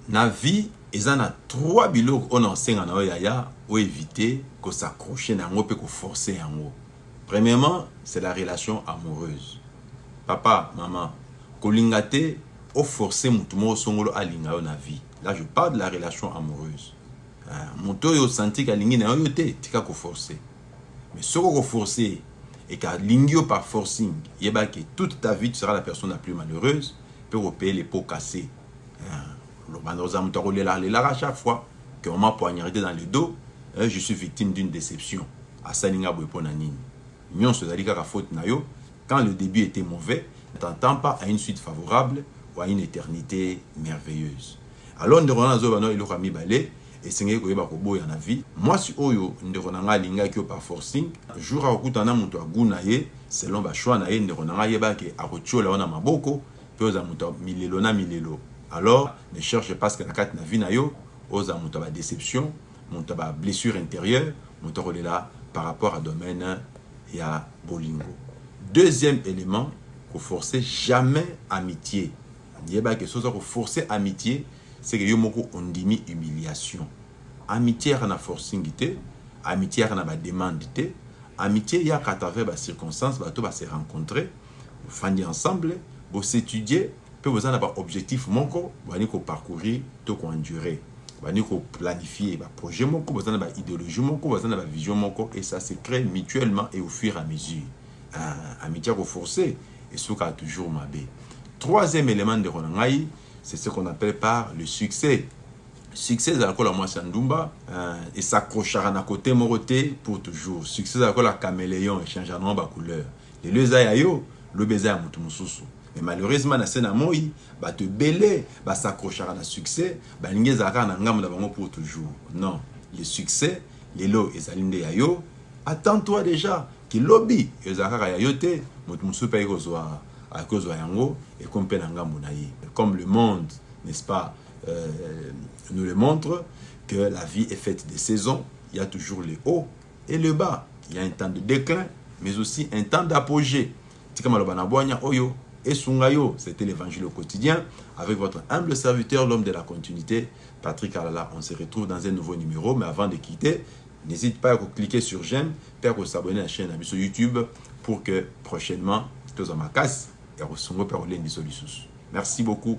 Na vie, ils en a 3 bilok on enseigne en yaya ou éviter que s'accrocher dans ngo peut que forcer en ngo. Premièrement, c'est la relation amoureuse. Papa, maman, kolingate ou forcer mutumo songolo alinga yo na vie. Là, je parle de la relation amoureuse. Moto yo senti ka lingi na yo te tika ko forcer. Mais ce qu'on forcer et qu'à l'ingio par forcing, il y a que toute ta vie tu seras la personne la plus malheureuse, peut payer les pots cassés. À chaque fois qu'on m'a poignardé dans le dos, je suis victime d'une déception. Quand le début était mauvais, ne t'entends pas à une suite favorable ou à une éternité merveilleuse. Alors, nous avons mis balai. Et c'est ce que je na vie. Moi, si oyo nderonanga linga ki par forcing, jour à okutana muto aguna ye, selon ba choix na ye nderonanga yeba ke akochola ona maboko, pe oza muto milelo na milelo. Alors, ne cherche pas ce que la carte na vie na yo, oza muto ba déception, muto ba blessure intérieure, muto là par rapport à domaine ya bolingo. Deuxième élément, faut forcer jamais amitié. Yeba ke soza ko forcer amitié, c'est que yo moko ondimi humiliation. Amitié a na forcing té, amitié a na ba demande té, amitié ya ka travers ba circonstances ba to ba se rencontrer, fandi ensemble, bo s'étudier, peut vous en avoir objectif moko, ba ni ko parcourir, to ko endurer, ba ni ko planifier ba projet moko, vous en avoir idéologie moko, vous en avoir vision moko et ça se crée mutuellement et au fur et à mesure. Amitié ko forcer et ce qu'a toujours mabé. Troisième élément de Ronangaï, c'est ce qu'on appelle par le succès. Succès de la cola Mwasandumba et s'accrochera à côté moroté pour toujours. Succès de la cola caméléon et changera de couleur. Les deux aïeux, le baiser à Moutumususu. Mais malheureusement, la scène à moi, bah te belé, bah s'accrochera à succès, bah n'ingezara na ngam d'abord pour toujours. Non, le succès, les lots et salinde aïeux, attends-toi déjà que lobby et zara ayote, Moutumusu paye rosoir. À cause de yango et comme le monde, n'est-ce pas, nous le montre que la vie est faite de saisons, il y a toujours le haut et le bas. Il y a un temps de déclin, mais aussi un temps d'apogée. C'était l'évangile au quotidien avec votre humble serviteur, l'homme de la continuité, Patrick Alala. On se retrouve dans un nouveau numéro, mais avant de quitter, n'hésite pas à cliquer sur j'aime, et à s'abonner à la chaîne sur YouTube pour que prochainement, tous en ma casse. Merci beaucoup.